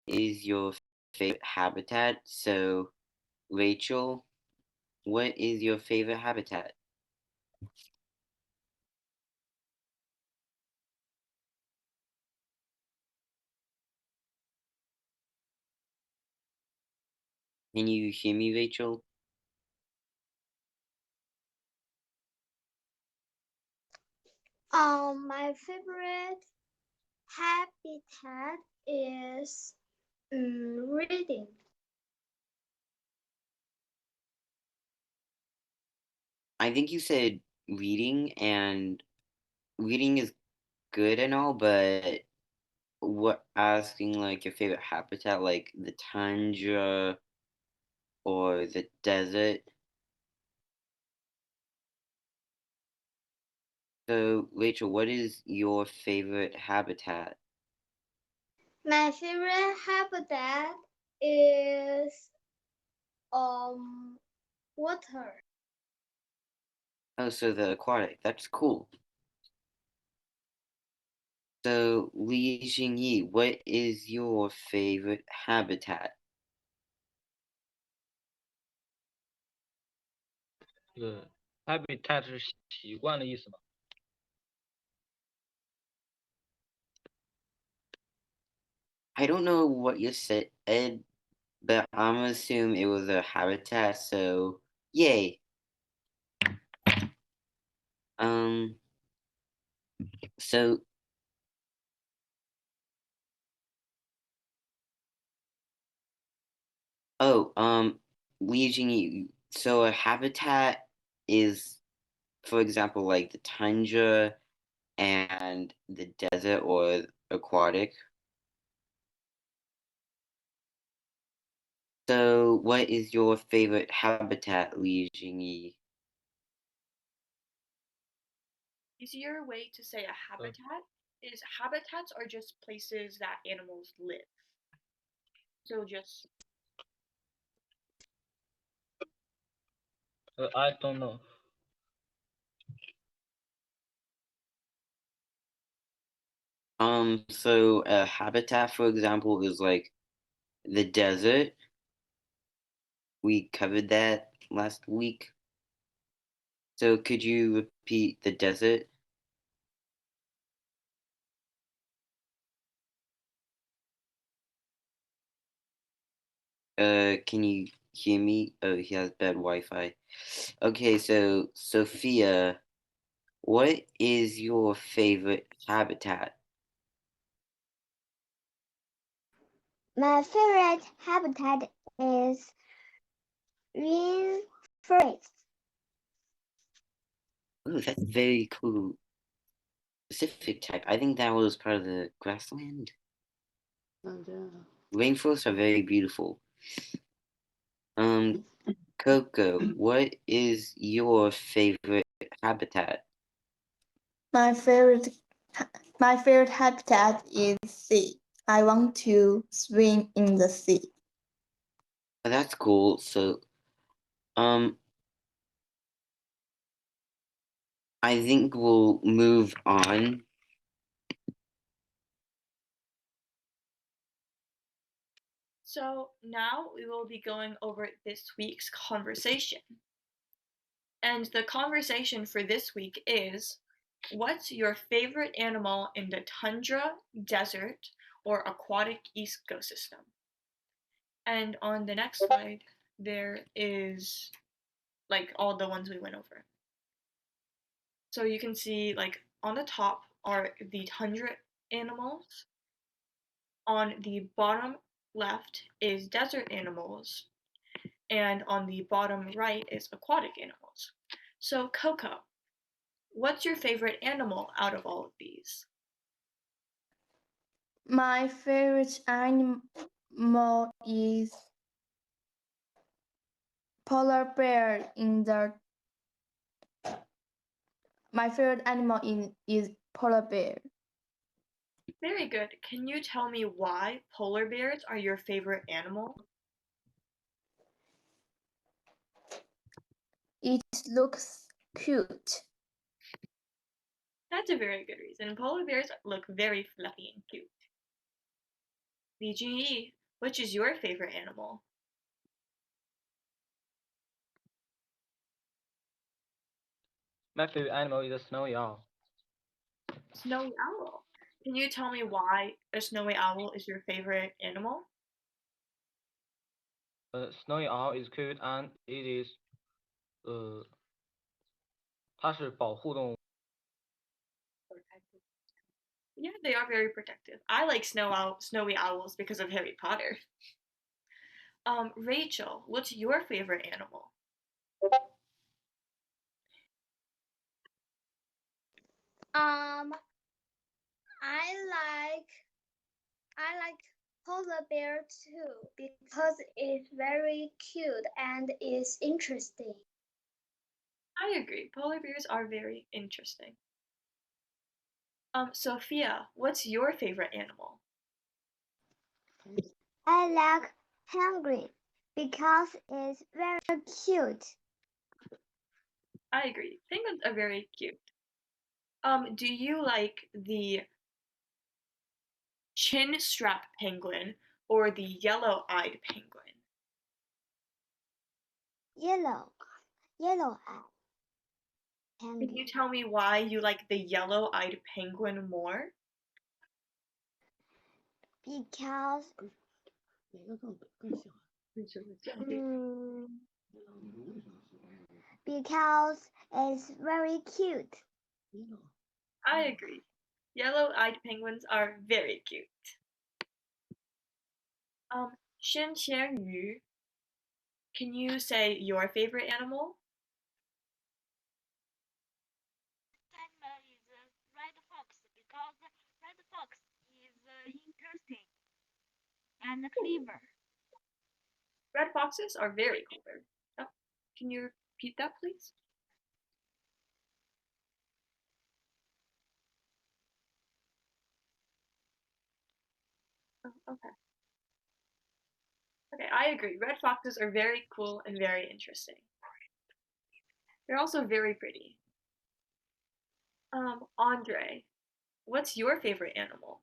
is your favorite habitat? So, Rachel, what is your favorite habitat? Can you hear me, Rachel? My favorite habitat is reading. I think you said reading, and reading is good and all, but what asking like your favorite habitat, like the tundra or the desert? So, Rachel, what is your favorite habitat? My favorite habitat is water. Oh, so the aquatic. That's cool. So, Li Jingyi, what is your favorite habitat? habitat 是习惯的意思吗？ I don't know what you said, but I'm gonna assume it was a habitat, so yay. Um, so, oh, Li Jingyi, so a habitat is, for example, like the tundra and the desert or aquatic. So, what is your favorite habitat, Li Jingyi? Easier way to say a habitat is habitats are just places that animals live. So just I don't know. So a habitat, for example, is like the desert. We covered that last week. So could you repeat the desert? Can you hear me? Oh, he has bad Wi-Fi. Okay, so Sophia, what is your favorite habitat? My favorite habitat is rainforest. Oh, that's very cool. Specific type. I think that was part of the grassland. Rainforests are very beautiful. Coco, what is your favorite habitat? My favorite my favorite habitat is sea. I want to swim in the sea. Oh, that's cool. So, um, I think we'll move on. so now we will be going over this week's conversation. And the conversation for this week is, what's your favorite animal in the tundra, desert, or aquatic ecosystem? And on the next slide, there is like all the ones we went over. So you can see like on the top are the tundra animals. On the bottom left is desert animals. And on the bottom right is aquatic animals. So Coco, what's your favorite animal out of all of these? My favorite animal is polar bear in the my favorite animal is polar bear. Very good. Can you tell me why polar bears are your favorite animal? It looks cute. That's a very good reason. Polar bears look very fluffy and cute. Li Junyi, which is your favorite animal? My favorite animal is a snowy owl. Snowy owl. Can you tell me why a snowy owl is your favorite animal? Snowy owl is cute and it is 它是保护动物。 Yeah, they are very protective. I like snowy owls because of Harry Potter. Rachel, what's your favorite animal? I like polar bear too because it's very cute and is interesting. I agree. Polar bears are very interesting. Sophia, what's your favorite animal? I like penguin because it's very cute. I agree. Penguins are very cute. Do you like the chin strap penguin or the yellow-eyed penguin? Yellow eye Can you penguin tell me why you like the yellow-eyed penguin more? because because it's very cute. I agree. Yellow-eyed penguins are very cute. Shen Qianyu, can you say your favorite animal? Animal is a red fox because red fox is interesting and clever. Red foxes are very clever. Oh, can you repeat that, please? Oh, okay. Okay, I agree. Red foxes are very cool and very interesting. They're also very pretty. Andre, what's your favorite animal?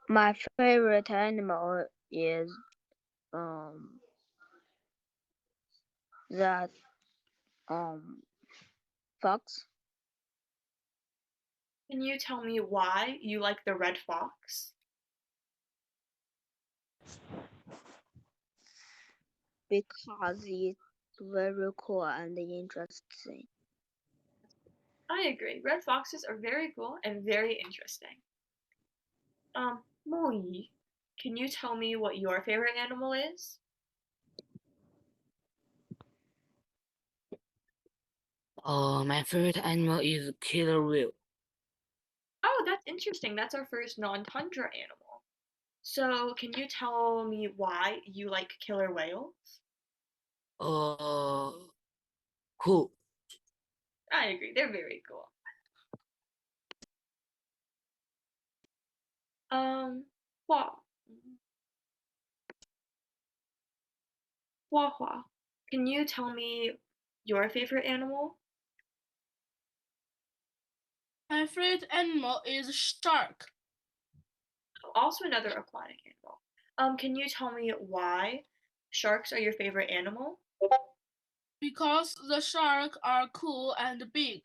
My favorite animal is that fox. Can you tell me why you like the red fox? Because it's very cool and interesting. I agree. Red foxes are very cool and very interesting. Mo Yi, can you tell me what your favorite animal is? My favorite animal is killer whale. Oh, that's interesting. That's our first non-tundra animal. So, can you tell me why you like killer whales? Cool. I agree. They're very cool. Hua. Hua Hua. Can you tell me your favorite animal? My favorite animal is shark. Also another aquatic animal. Can you tell me why sharks are your favorite animal? Because the sharks are cool and big.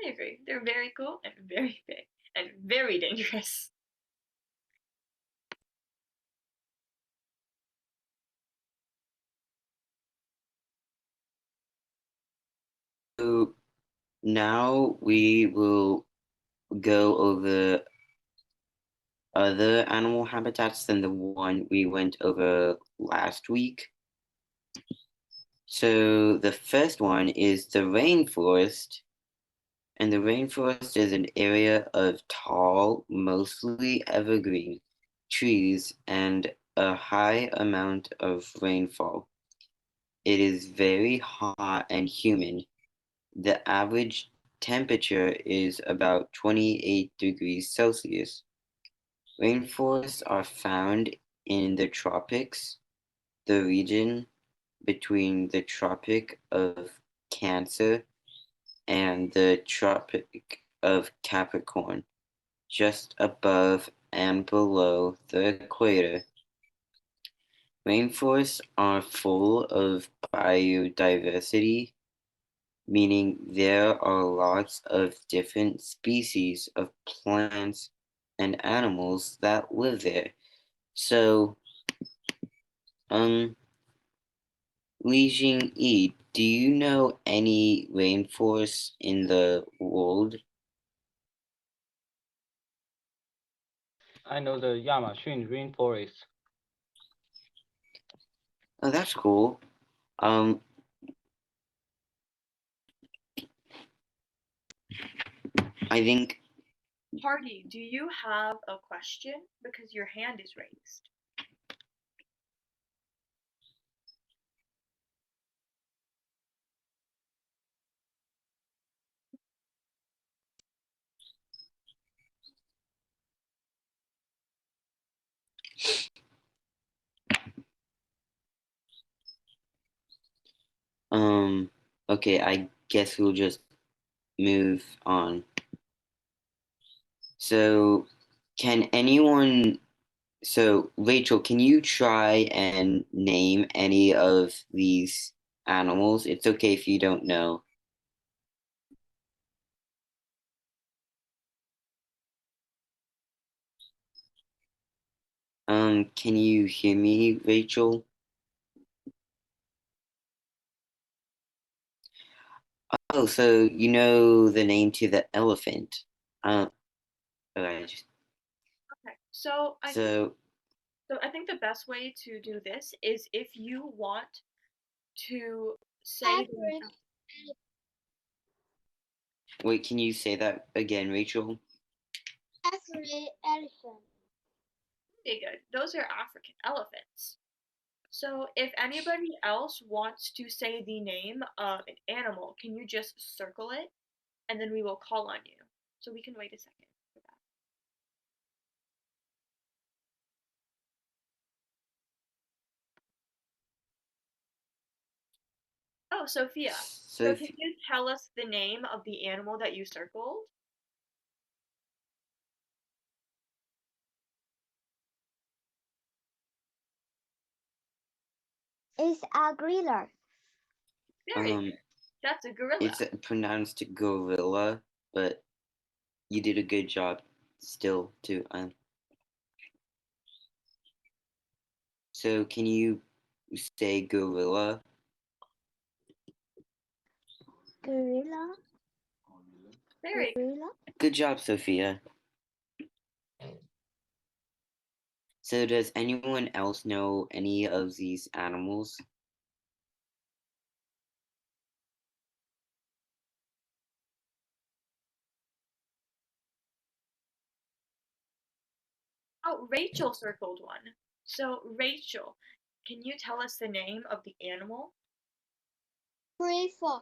I agree. They're very cool and very big and very dangerous. So now we will go over other animal habitats than the one we went over last week. So the first one is the rainforest. And the rainforest is an area of tall, mostly evergreen trees and a high amount of rainfall. It is very hot and humid. The average temperature is about 28 degrees Celsius. Rainforests are found in the tropics, the region between the Tropic of Cancer and the Tropic of Capricorn, just above and below the equator. Rainforests are full of biodiversity, meaning there are lots of different species of plants and animals that live there. So, Li Jing-yi, do you know any rainforests in the world? I know the Yamashin Rainforest. Oh, that's cool. I think Party, do you have a question? Because your hand is raised. okay, I guess we'll just move on. So, Rachel, can you try and name any of these animals? It's okay if you don't know. Can you hear me, Rachel? Oh, so you know the name to the elephant. Okay, Okay, so so I think the best way to do this is if you want to say wait, can you say that again, Rachel? Every elephant. okay, good. Those are African elephants. So if anybody else wants to say the name of an animal, can you just circle it and then we will call on you. So we can wait a second for that. Oh, Sophia. So can you tell us the name of the animal that you circled? It's a gorilla. That's a gorilla. It's pronounced gorilla, but you did a good job still too. So can you say gorilla? Gorilla. Very good. Gorilla. Good job, Sophia. So does anyone else know any of these animals? Oh, Rachel circled one. So Rachel, can you tell us the name of the animal? Tree frog.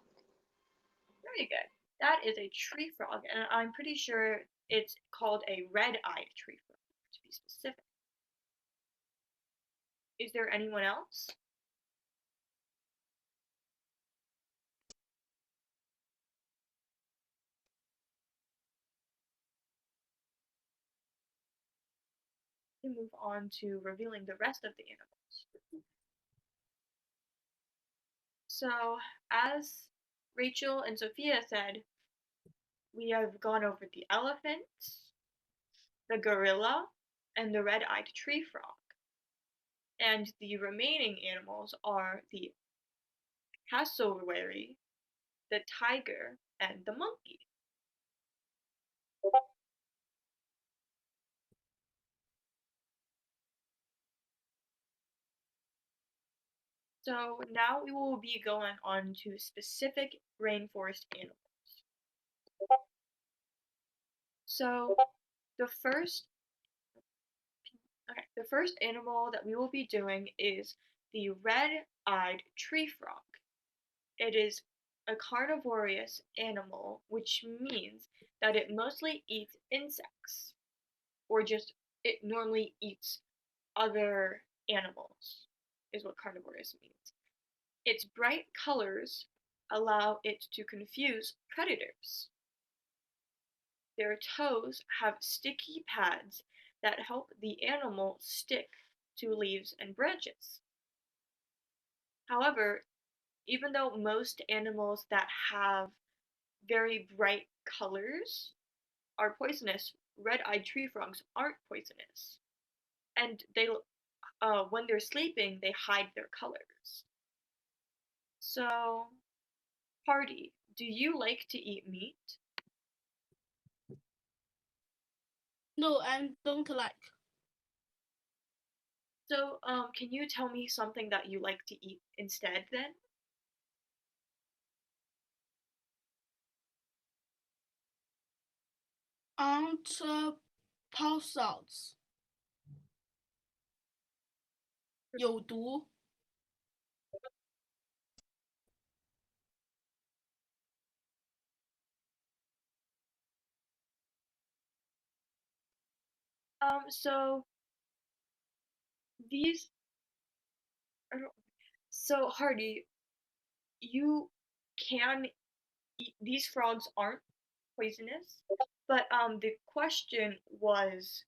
Very good. That is a tree frog, and I'm pretty sure it's called a red-eyed tree frog, to be specific. Is there anyone else? We move on to revealing the rest of the animals. So, as Rachel and Sophia said, we have gone over the elephant, the gorilla, and the red-eyed tree frog. And the remaining animals are the cassowary, the tiger, and the monkey. So now we will be going on to specific rainforest animals. So the first animal that we will be doing is the red-eyed tree frog. It is a carnivorous animal, which means that it mostly eats insects, or just it normally eats other animals, is what carnivorous means. Its bright colors allow it to confuse predators. their toes have sticky pads that help the animal stick to leaves and branches. However, even though most animals that have very bright colors are poisonous, red-eyed tree frogs aren't poisonous. And when they're sleeping, they hide their colors. So, Hardy, do you like to eat meat? No, I don't like. So, can you tell me something that you like to eat instead then? Aren't pulsars 有毒？ So these, I don't, so Hardy, you can eat, these frogs aren't poisonous, but the question was,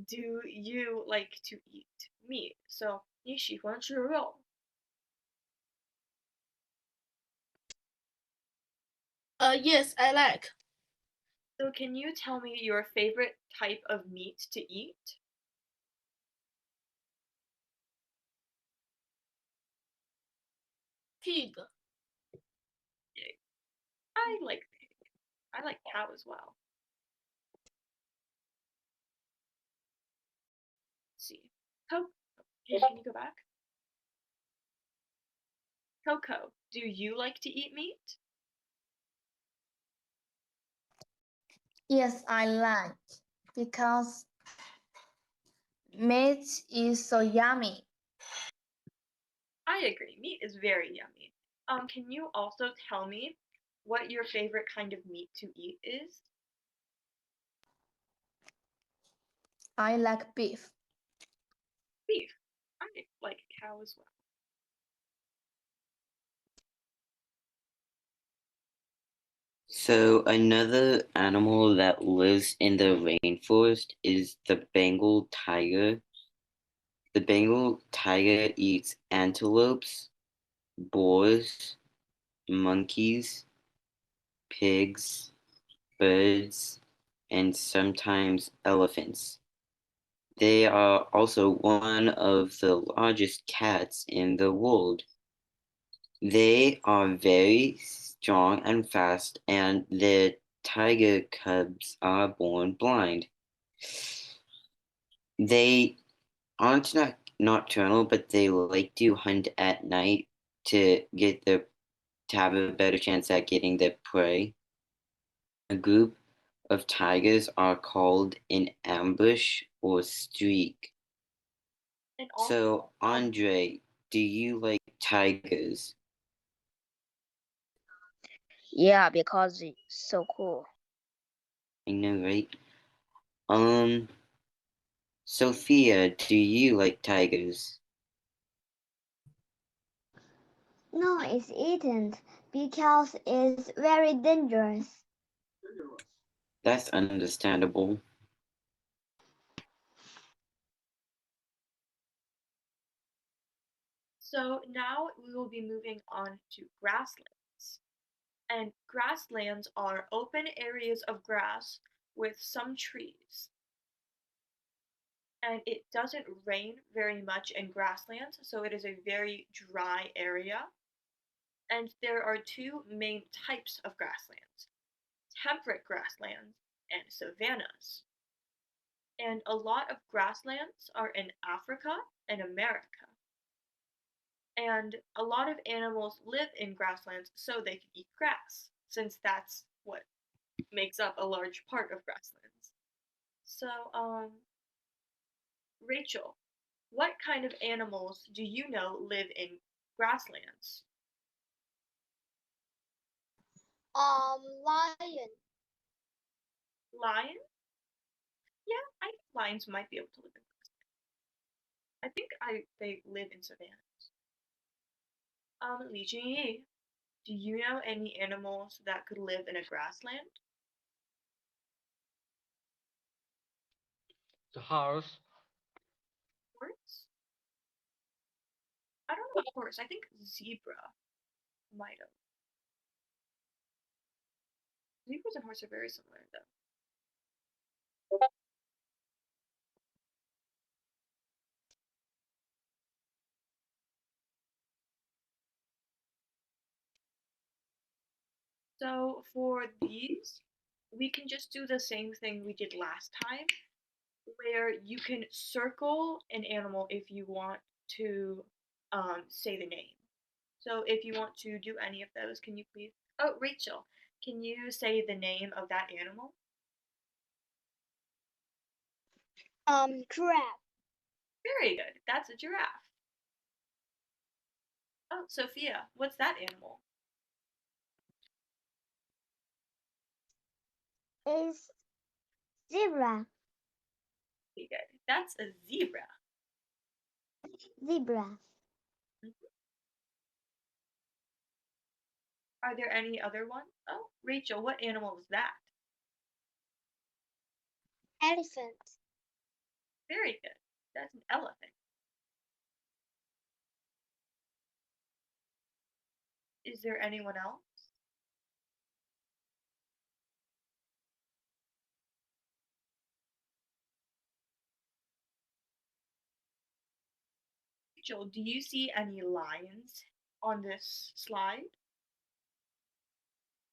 do you like to eat meat? So 你喜欢吃肉？ Yes, I like. So can you tell me your favorite type of meat to eat? Pig. I like pig. I like cow as well. Let's see. Can you go back? Coco, do you like to eat meat? Yes, I like because meat is so yummy. I agree. Meat is very yummy. Can you also tell me what your favorite kind of meat to eat is? I like beef. Beef. I like cow as well. So another animal that lives in the rainforest is the Bengal tiger. The Bengal tiger eats antelopes, boars, monkeys, pigs, birds, and sometimes elephants. They are also one of the largest cats in the world. They are very strong and fast, and the tiger cubs are born blind. They aren't nocturnal, but they like to hunt at night to have a better chance at getting their prey. A group of tigers are called an ambush or streak. And also, So, Andre, do you like tigers? Yeah, because it's so cool. I know, right? Sophia, do you like tigers? No, it's eaten because it's very dangerous. That's understandable. so now we will be moving on to grasslands. And grasslands are open areas of grass with some trees. And it doesn't rain very much in grasslands, so it is a very dry area. And there are two main types of grasslands: temperate grasslands and savannas. And a lot of grasslands are in Africa and America. And a lot of animals live in grasslands so they can eat grass, since that's what makes up a large part of grasslands. So, Rachel, what kind of animals do you know live in grasslands? Lion. Lion? Yeah, I think lions might be able to live in grasslands. I think they live in savannas. Li Junyi, do you know any animals that could live in a grassland? The horse. Horse? I don't know about horse. I think zebra might have. Zebras and horse are very similar, though. So for these, we can just do the same thing we did last time, where you can circle an animal if you want to say the name. So if you want to do any of those, can you please? Oh, Rachel, can you say the name of that animal? Giraffe. Very good. That's a giraffe. Oh, Sophia, what's that animal? Is zebra. Very good. That's a zebra. Zebra. Mhm. Are there any other ones? Oh, Rachel, what animal was that? Elephant. Very good. That's an elephant. Is there anyone else? Rachel, do you see any lions on this slide?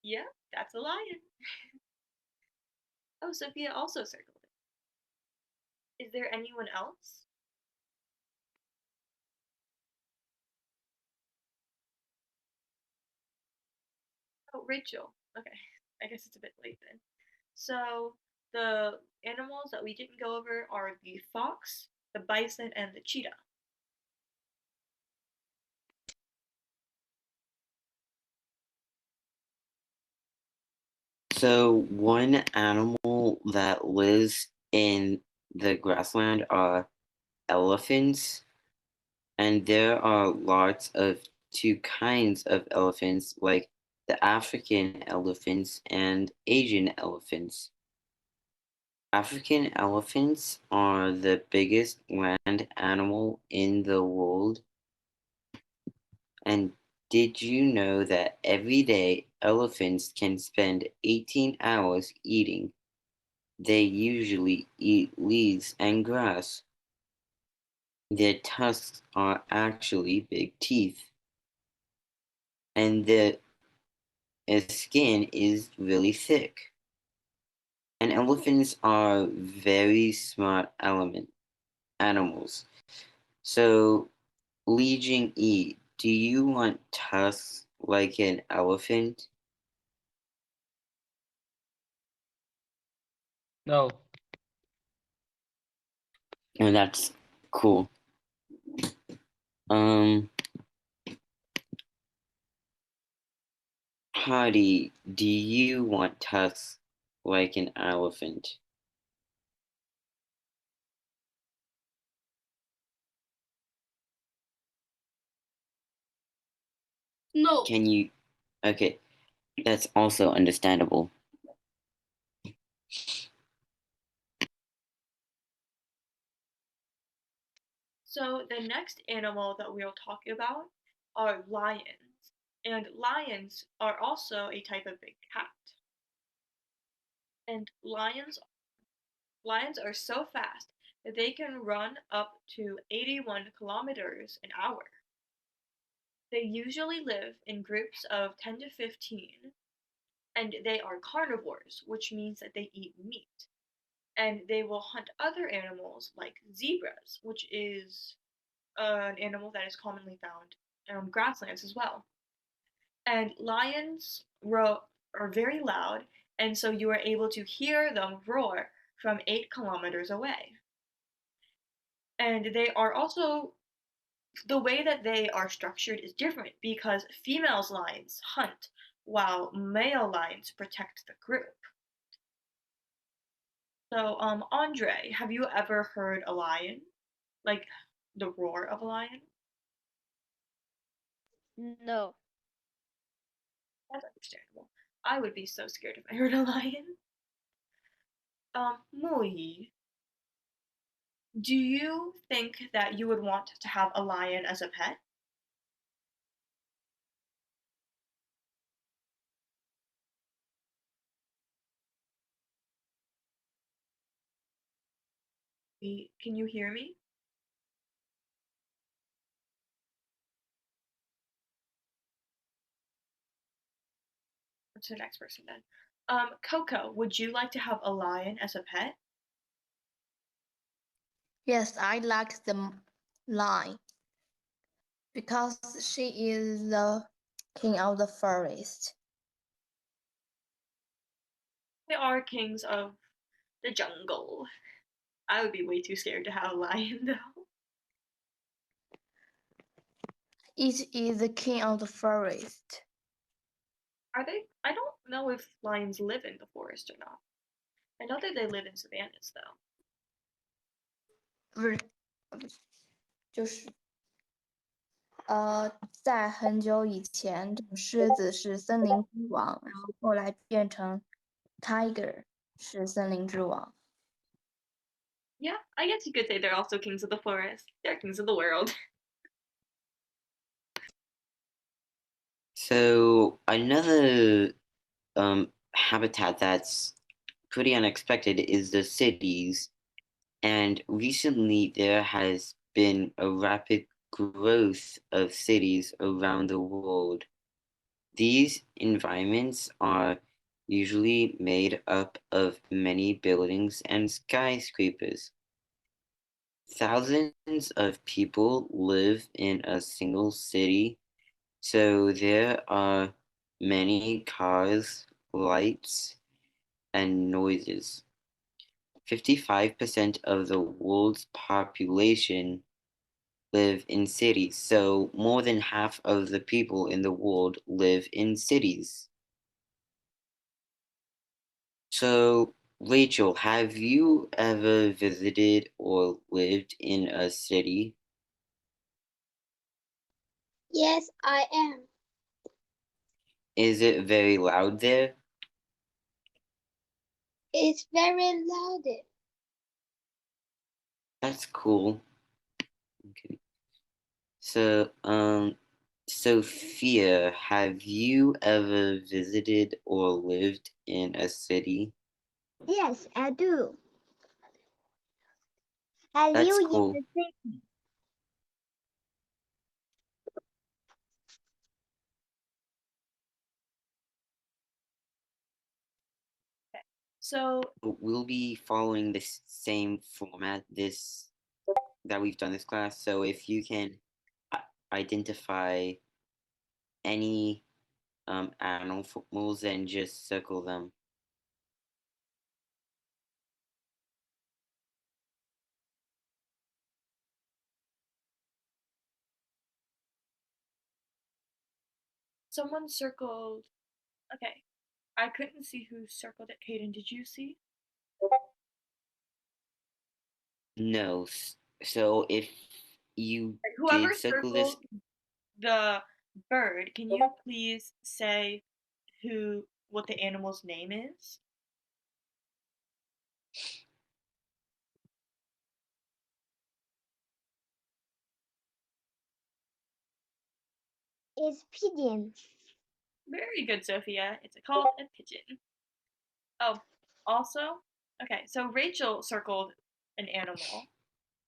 Yeah, that's a lion. Oh, Sophia also circled it. Is there anyone else? Oh, Rachel. Okay, I guess it's a bit late then. So the animals that we didn't go over are the fox, the bison, and the cheetah. So one animal that lives in the grassland are elephants, and there are lots of two kinds of elephants, like the African elephants and Asian elephants. African elephants are the biggest land animal in the world. And did you know that every day elephants can spend 18 hours eating? They usually eat leaves and grass. Their tusks are actually big teeth, and their skin is really thick. And elephants are very smart animals. So, Li Jing Yi, do you want tusks like an elephant? No. And that's cool. Um, Hadi, do you want tusks like an elephant? No. Can you? Okay, that's also understandable. So the next animal that we'll talk about are lions. And lions are also a type of big cat. And lions are so fast that they can run up to 81 kilometers an hour. They usually live in groups of 10 to 15, and they are carnivores, which means that they eat meat. And they will hunt other animals like zebras, which is an animal that is commonly found on grasslands as well. And lions are very loud, and so you are able to hear them roar from 8 kilometers away. And they are also, the way that they are structured is different because female lions hunt while male lions protect the group. So, Andre, have you ever heard a lion? Like the roar of a lion? No. That's understandable. I would be so scared if I heard a lion. Muyi, Do you think that you would want to have a lion as a pet? Can you hear me? To the next person then. Coco, would you like to have a lion as a pet? Yes, I like the lion because she is the king of the forest. They are kings of the jungle. I would be way too scared to have a lion though. It is the king of the forest. Are they? I don't know if lions live in the forest or not. I know that they live in savannas though. 不是，就是在很久以前，这个狮子是森林之王，然后后来变成 tiger 是森林之王。Yeah, I guess you could say they're also kings of the forest. They're kings of the world. So another habitat that's pretty unexpected is the cities. And recently there has been a rapid growth of cities around the world. These environments are usually made up of many buildings and skyscrapers. Thousands of people live in a single city, so there are many cars, lights, and noises. 55% of the world's population live in cities, so more than half of the people in the world live in cities. So, Rachel, have you ever visited or lived in a city? Yes, I am. Is it very loud there? It's very loud. That's cool. Okay. So, Sophia, have you ever visited or lived in a city? Yes, I do. I That's live in cool. the city. So We'll be following this same format that we've done this class. So if you can identify any animals and just circle them. someone circled. Okay, I couldn't see who circled it. Kaden, did you see? No. So if you Whoever did circle this, circled the bird, can you please say what the animal's name is? It's pigeon. Very good, Sophia. It's called a pigeon. Oh, also, okay, so Rachel circled an animal.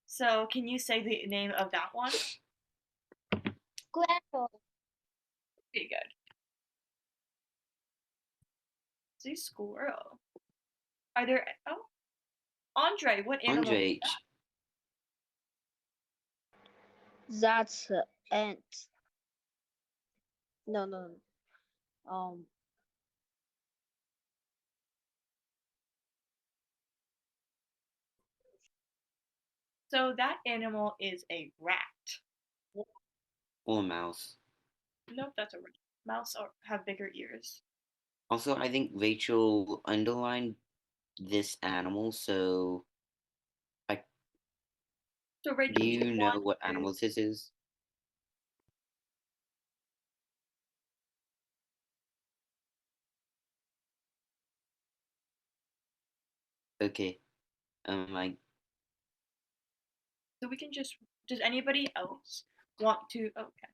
So can you say the name of that one? Squirrel. Pretty good. See, squirrel. Are there? Oh, Andre, what animal? Andre, That's ant. No, no, no. So that animal is a rat. or mouse. Nope, that's a rat. Mouse have bigger ears. Also, I think Rachel underlined this animal, so So Rachel, do do you you know want what to? animals this is? Okay. I So we can just, does anybody else want to, okay.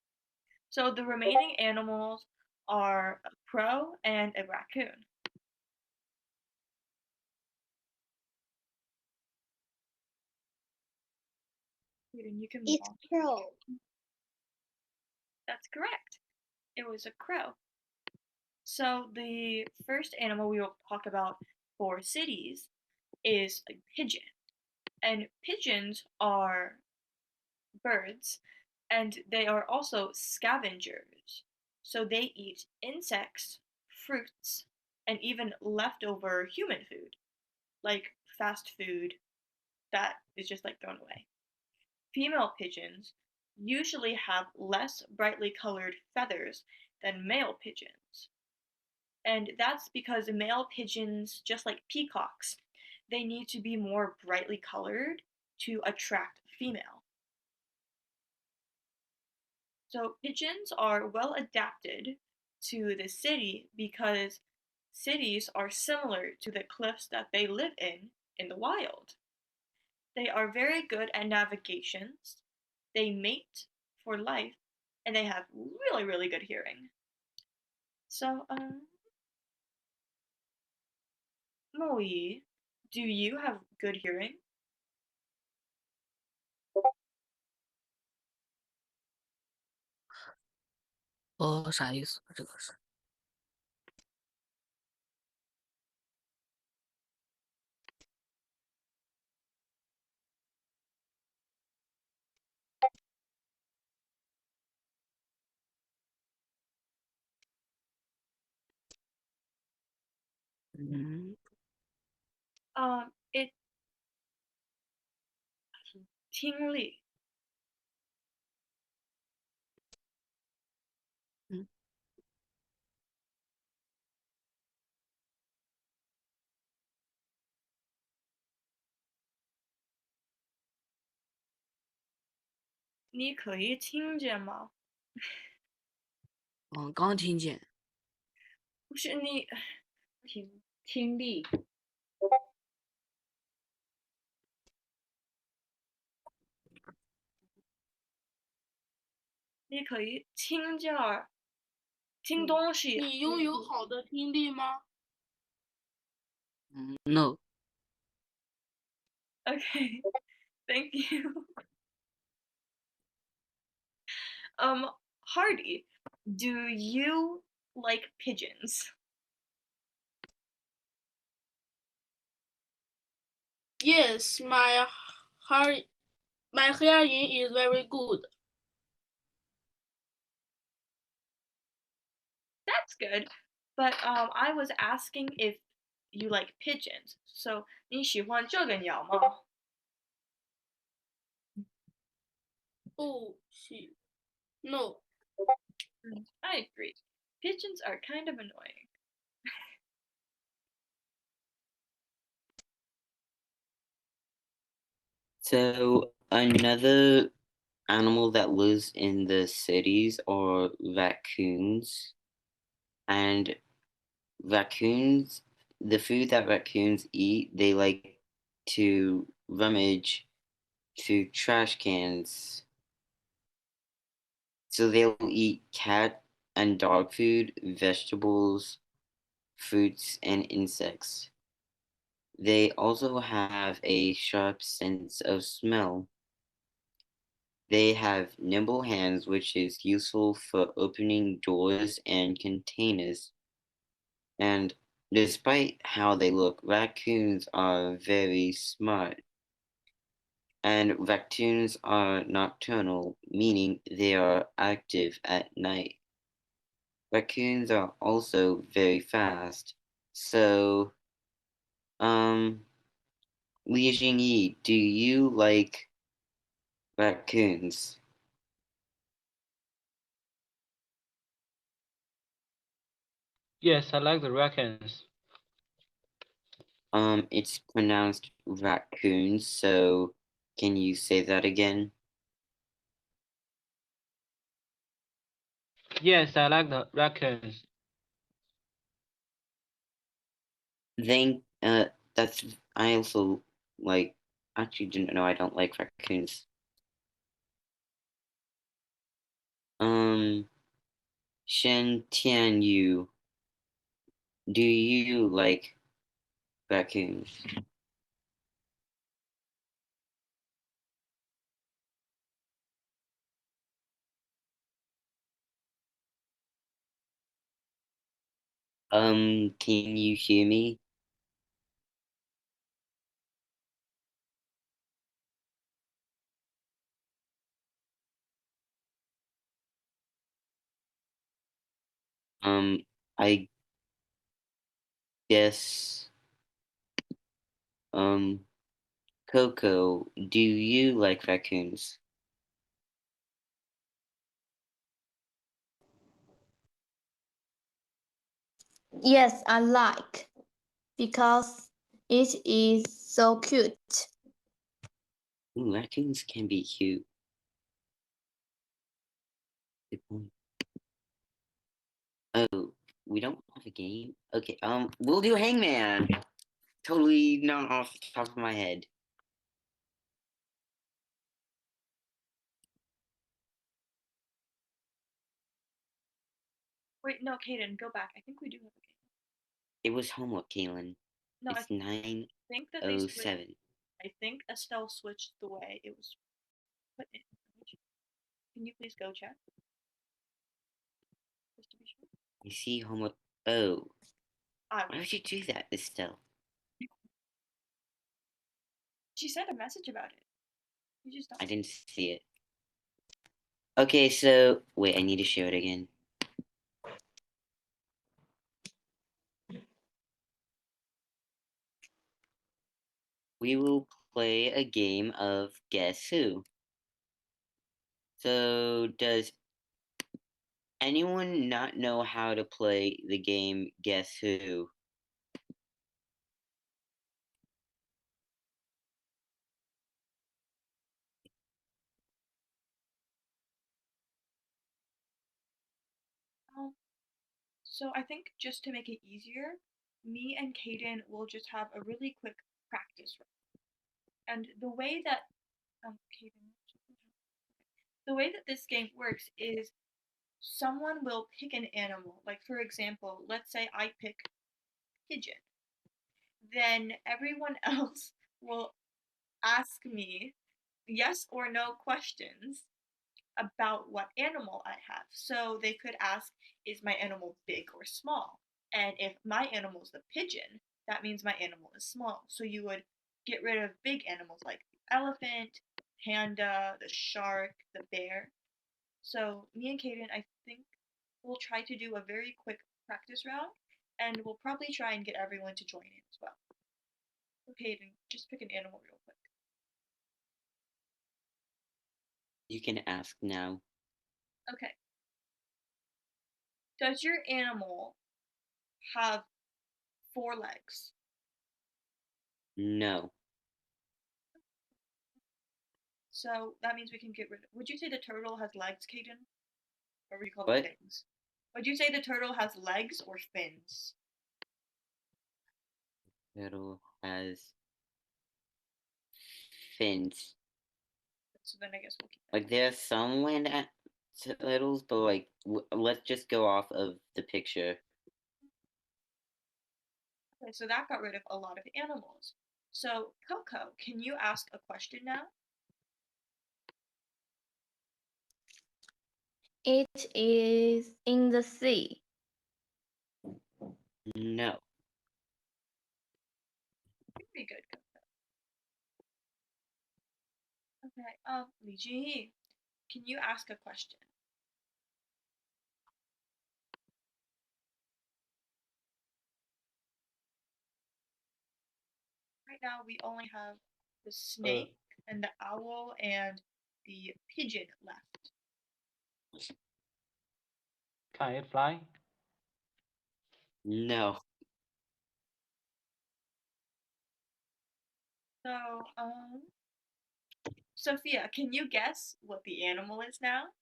So the remaining animals are a crow and a raccoon. Kaden, you can move It's on. crow. That's correct. It was a crow. So the first animal we will talk about for cities is a pigeon. And pigeons are birds, and they are also scavengers. So they eat insects, fruits, and even leftover human food, like fast food that is just like thrown away. Female pigeons usually have less brightly colored feathers than male pigeons. And that's because male pigeons, just like peacocks, they need to be more brightly colored to attract female. So pigeons are well adapted to the city because cities are similar to the cliffs that they live in the wild. They are very good at navigations, they mate for life, and they have really, really good hearing. So, Moe, do you have good hearing?啥意思？这个是It 听力。你可以听见吗？刚听见。不是你听力。你可以听见儿，听东西。你拥有好的听力吗？ No. Okay, thank you. Hardy, do you like pigeons? Yes, my hearing is very good. That's good, but I was asking if you like pigeons. So 你喜欢这个鸟吗？ Oh, no. I agree. Pigeons are kind of annoying. So another animal that lives in the cities are raccoons. And raccoons, the food that raccoons eat, they like to rummage through trash cans. So they'll eat cat and dog food, vegetables, fruits, and insects. They also have a sharp sense of smell. They have nimble hands, which is useful for opening doors and containers. And despite how they look, raccoons are very smart. And raccoons are nocturnal, meaning they are active at night. Raccoons are also very fast. So, Li Jingyi, do you like raccoons? Yes, I like the raccoons. It's pronounced raccoons, so can you say that again? Yes, I like the raccoons. That's I also like actually didn't know I don't like raccoons. Shen Tian Yu, do you like raccoons? Can you hear me? I guess, Coco, do you like raccoons? Yes, I like because it is so cute. Ooh, raccoons can be cute. Good point. Oh, we don't have a game? Okay, we'll do Hangman. Totally not off the top of my head. Wait, no, Kaden, go back. I think we do have a game. It was homework, Kaelyn. No, It's think that they switched. 9:07. I think Estelle switched the way it was put in. Can you please go check? Just to be sure. I see homework. Oh, I why will. would you do that, Estelle? She sent a message about it. You just don't. I didn't see it. Okay, so wait, I need to show it again. We will play a game of Guess Who. So, does anyone not know how to play the game Guess Who? So I think just to make it easier, me and Kaden will just have a really quick practice run. And Kaden, the way that this game works is someone will pick an animal. Like for example, let's say I pick pigeon. Then everyone else will ask me yes or no questions about what animal I have. So they could ask, is my animal big or small? And if my animal is the pigeon, that means my animal is small. So you would get rid of big animals like the elephant, panda, the shark, the bear. So me and Kaden, I think we'll try to do a very quick practice round, and we'll probably try and get everyone to join in as well. Okay, Kaden, just pick an animal real quick. You can ask now. Okay. Does your animal have 4 legs? No. So that means we can get rid of. Would you say the turtle has legs, Kaden? Or would you call What? them fins? Would you say the turtle has legs or fins? Turtle has fins. So then I guess we'll keep that. Like there are some land turtles, but like let's just go off of the picture. Okay, so that got rid of a lot of animals. So Coco, can you ask a question now? It is in the sea. No. Very good, Coco. Okay, Li Ji, can you ask a question? Right now we only have the snake and the owl and the pigeon left. Can it fly? No. So, Sophia, can you guess what the animal is now?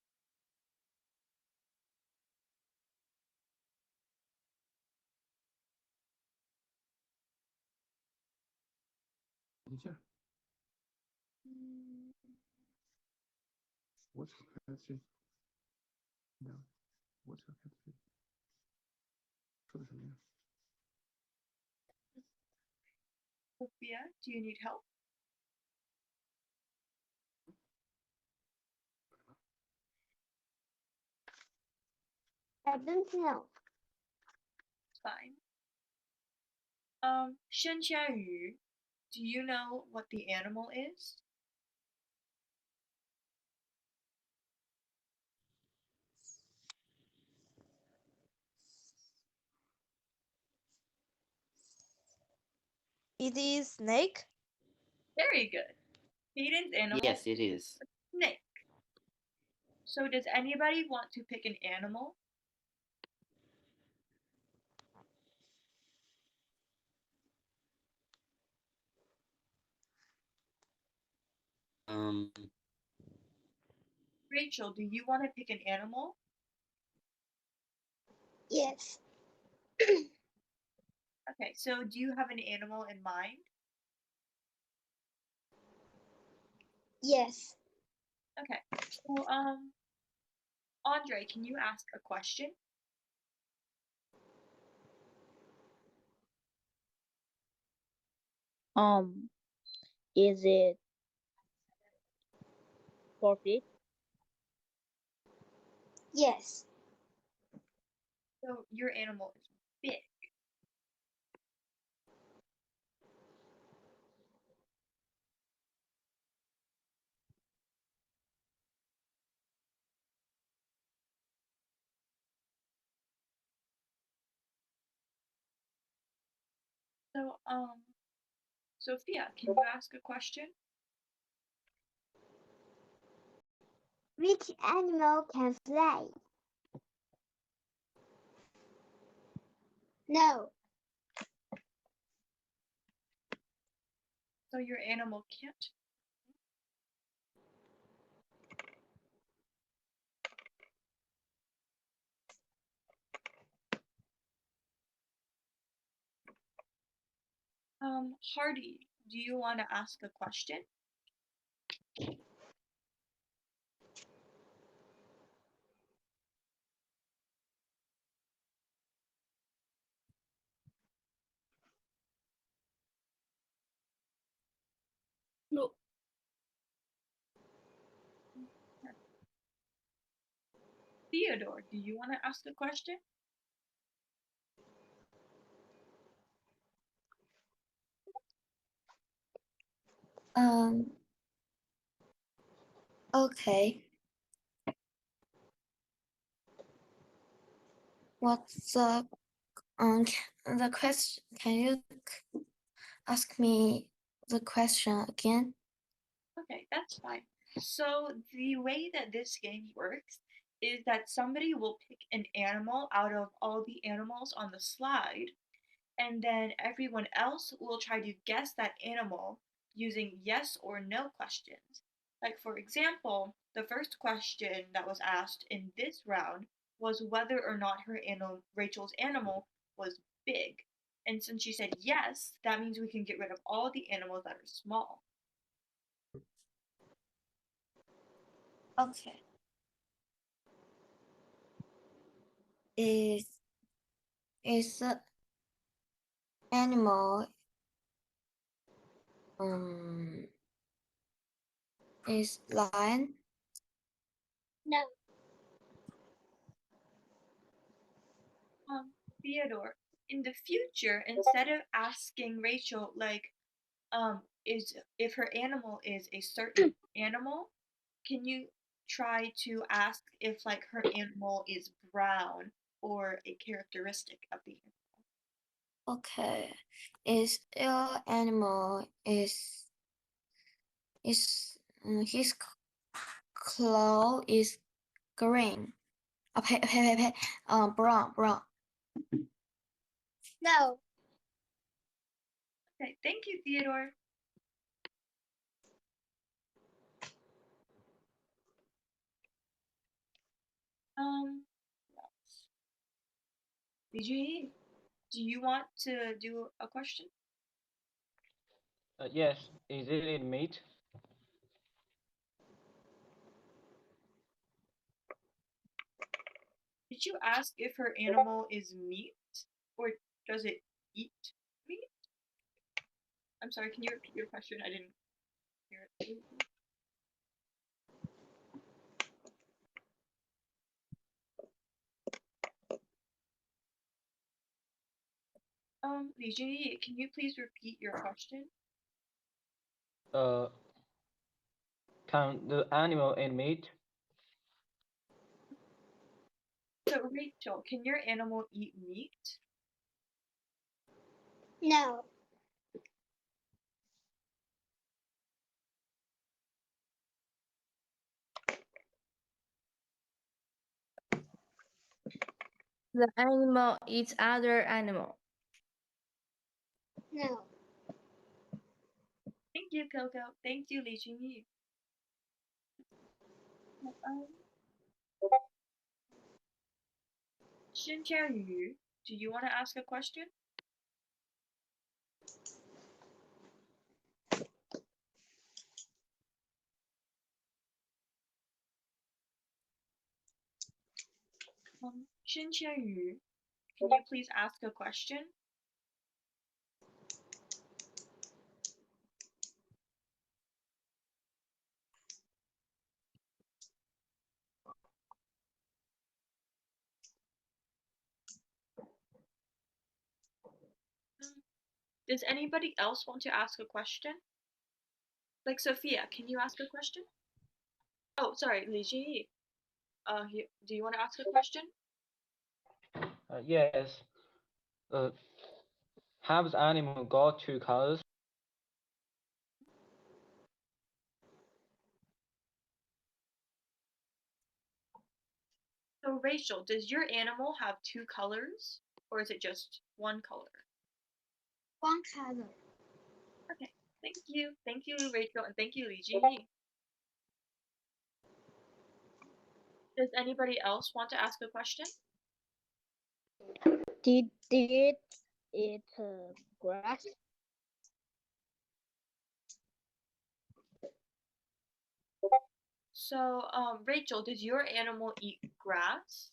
What's the question? Sophia, do you need help? I don't know. It's fine. 生虾鱼, do you know what the animal is? It is snake. Very good. Kaden's animal Yes, it is. snake. So does anybody want to pick an animal? Um, Rachel, do you want to pick an animal? Yes. Okay, so do you have an animal in mind? Yes. Okay. So Andre, can you ask a question? Is it 4 feet? Yes. So your animal is big. So Sophia, can you ask a question? Which animal can fly? No. So your animal can't. Hardy, do you want to ask a question? No. Theodore, do you want to ask a question? Okay. What's the question? Can you ask me the question again? Okay, that's fine. So the way that this game works is that somebody will pick an animal out of all the animals on the slide, and then everyone else will try to guess that animal using yes or no questions. Like, for example, the first question that was asked in this round was whether or not Rachel's animal was big. And since she said yes, that means we can get rid of all the animals that are small. Okay. Is the animal is lion? No. Theodore, in the future, instead of asking Rachel like, is if her animal is a certain animal, can you try to ask if like her animal is brown or a characteristic of the animal? Okay. Is your animal is his claw is green? Brown. No. Okay, thank you, Theodore. What else? BG, do you want to do a question? Yes. Is it meat? Did you ask if her animal is meat or does it eat meat? I'm sorry, can you repeat your question? I didn't hear it. Li Jinyi, can you please repeat your question? Can the animal eat meat? So Rachel, can your animal eat meat? No. The animal eats other animal. No. Thank you, Coco. Thank you, Li Jinyi. Shin Yu, do you want to ask a question? Shin Yu, can you please ask a question? Does anybody else want to ask a question? Like Sophia, can you ask a question? Oh, sorry, Li Jinyi. Do you want to ask a question? Yes. Have the animal got two colors? So Rachel, does your animal have two colors or is it just one color? One color. Okay, thank you. Thank you, Rachel, and thank you, Li Jinyi. Does anybody else want to ask a question? Did it eat grass? So, Rachel, does your animal eat grass?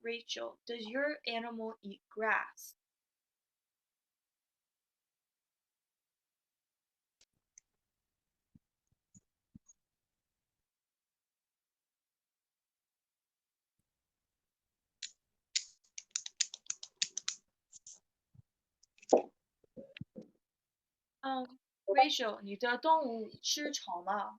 Rachel, does your animal eat grass? Rachel, 你的动物吃草吗？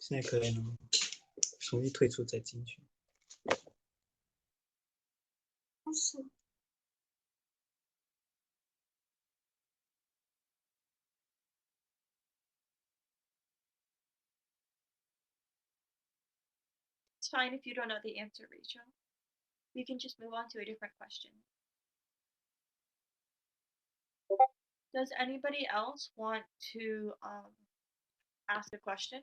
现在可以了吗？重新退出再进去。It's fine if you don't know the answer, Rachel. We can just move on to a different question. Does anybody else want to ask a question?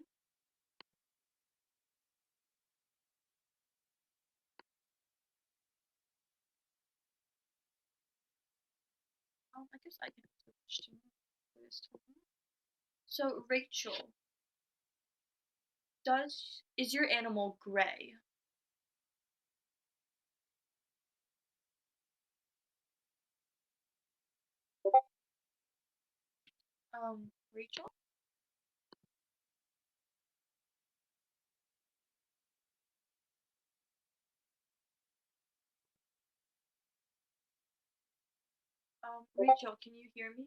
I guess I can ask a question for this time. So, Rachel, is your animal gray? Rachel? Rachel, can you hear me?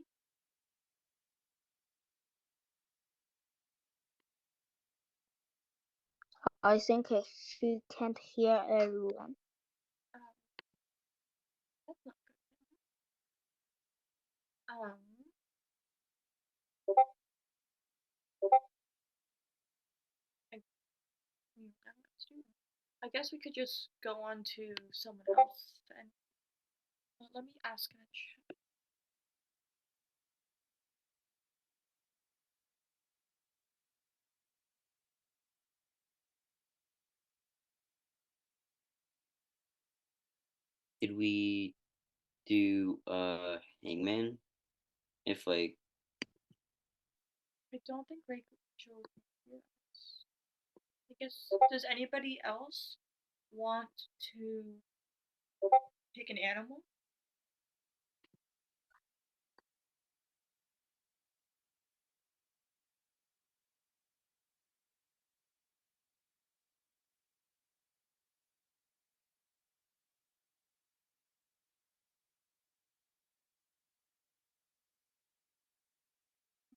I think she can't hear everyone. That's not good. I guess we could just go on to someone else then. Well, let me ask in the chat. Did we do Hangman? If like I don't think Rachel would hear us. I guess, does anybody else want to pick an animal?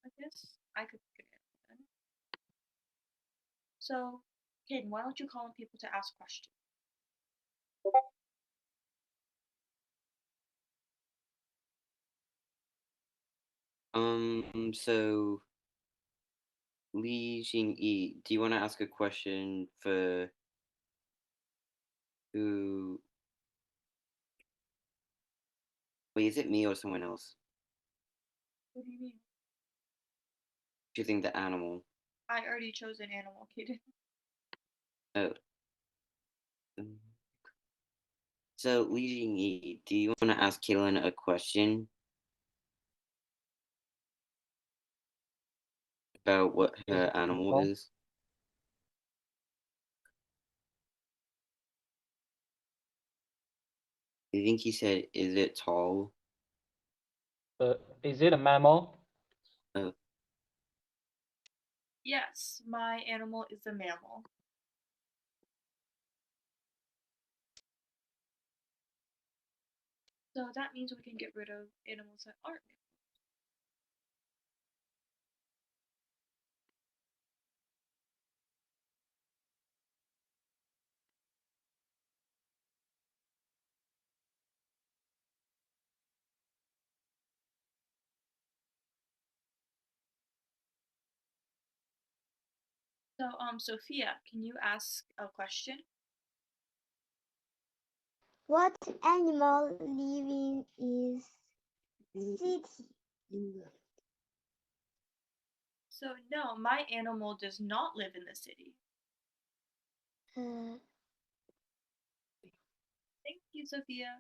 I guess I could pick an animal then. So, Kaden, why don't you call on people to ask questions? so Li Jingyi, do you want to ask a question for who? Wait, is it me or someone else? What do you mean? Choosing the animal. I already chose an animal, Kaden. Oh. So Li Jingyi, do you want to ask Kaelyn a question about what her animal is? I think he said, "Is it tall?" Is it a mammal? Oh. Yes, my animal is a mammal. So that means we can get rid of animals that aren't mammals. So, Sophia, can you ask a question? What animal living is city? So, no, my animal does not live in the city. Uh, Thank you, Sophia.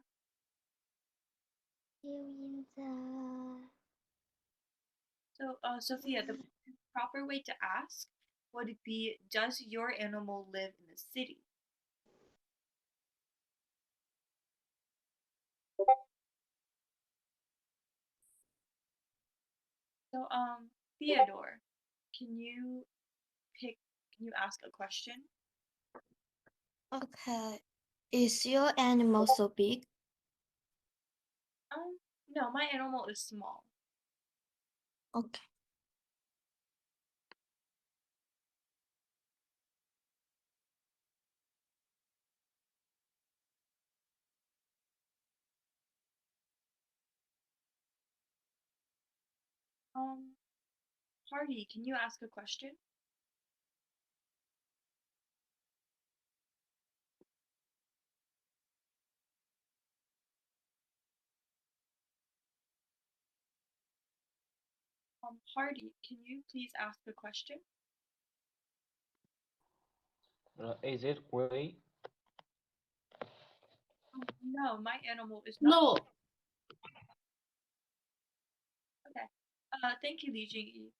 live in the So, Sophia, the proper way to ask would be, does your animal live in the city? So, Theodore, can you ask a question? Okay. Is your animal so big? No, my animal is small. Okay. Hardy, can you ask a question? Hardy, can you please ask a question? Is it gray? No, my animal is not. No. Okay. Thank you, Li Jingyi.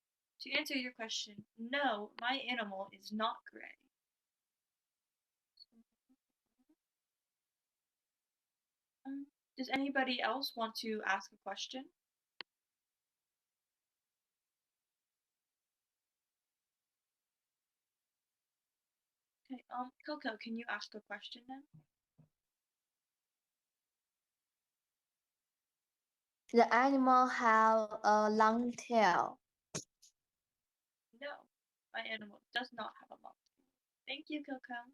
To answer your question, no, my animal is not gray. Does anybody else want to ask a question? Okay, Coco, can you ask a question then? The animal have a long tail. No, my animal does not have a long tail. Thank you, Coco.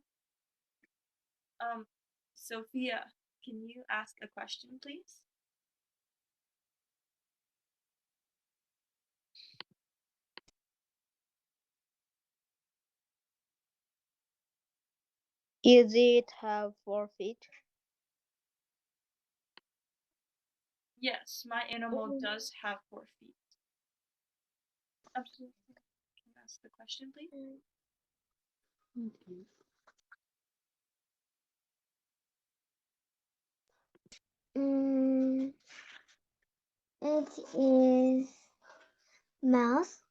Sophia, can you ask a question, please? Is it have 4 feet? Yes, my animal does have 4 feet. Absolutely. Can you ask the question, please? It is mouse.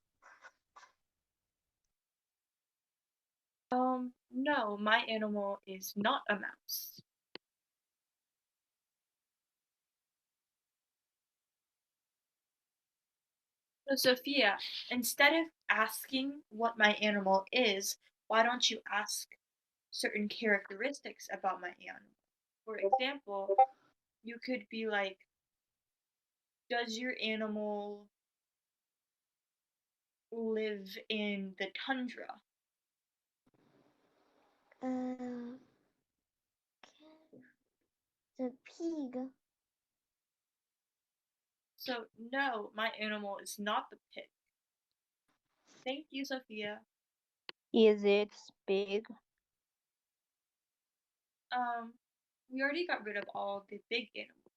No, my animal is not a mouse. So, Sophia, instead of asking what my animal is, why don't you ask certain characteristics about my animal? For example, you could be like, does your animal live in the tundra? The pig. So, no, my animal is not the pig. Thank you, Sophia. Is it big? We already got rid of all the big animals.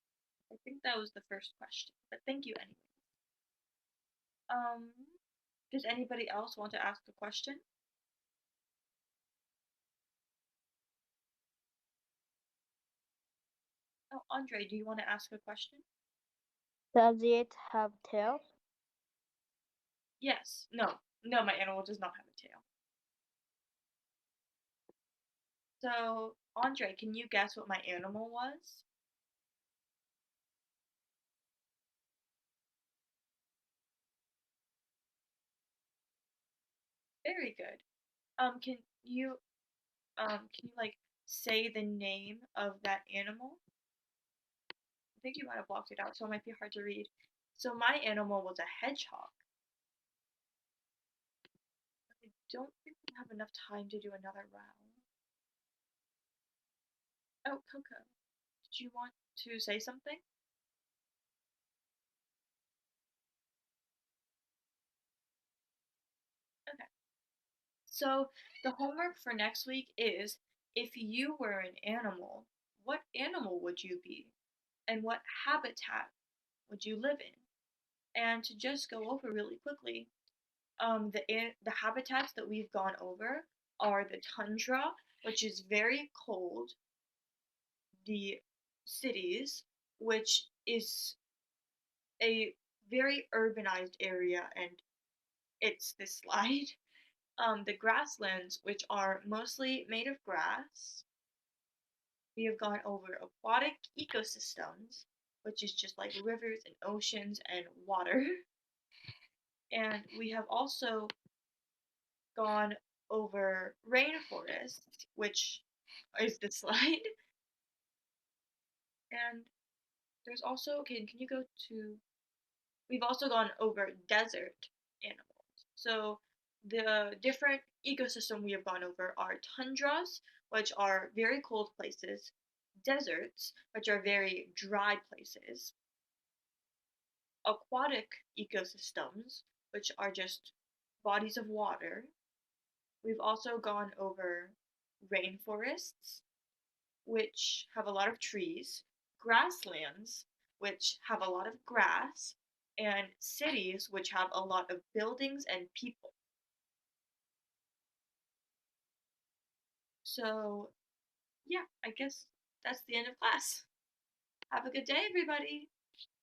I think that was the first question, but thank you anyway. Does anybody else want to ask a question? Oh, Andre, do you want to ask a question? Does it have tail? Yes. No, my animal does not have a tail. So, Andre, can you guess what my animal was? Very good. Can you like say the name of that animal? I think you might have blocked it out, so it might be hard to read. So my animal was a hedgehog. I don't think we have enough time to do another round. Oh, Coco, did you want to say something? Okay. So the homework for next week is, if you were an animal, what animal would you be? And what habitat would you live in? And to just go over really quickly, the habitats that we've gone over are the tundra, which is very cold, the cities, which is a very urbanized area, and it's this slide. The grasslands, which are mostly made of grass. We have gone over aquatic ecosystems, which is just like rivers and oceans and water. And we have also gone over rainforests, which is the slide. And there's also, okay, can you go to, we've also gone over desert animals. So the different ecosystem we have gone over are tundras, which are very cold places, deserts, which are very dry places, aquatic ecosystems, which are just bodies of water. We've also gone over rainforests, which have a lot of trees, grasslands, which have a lot of grass, and cities, which have a lot of buildings and people. So, yeah, I guess that's the end of class. Have a good day, everybody.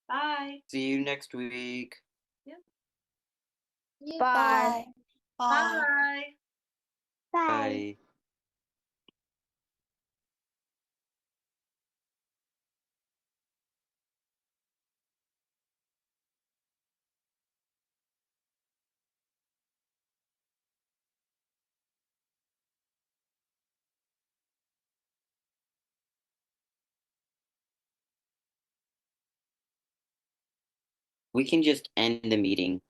Bye. See you next week. Yep. Bye. Bye. Bye. we can just end the meeting.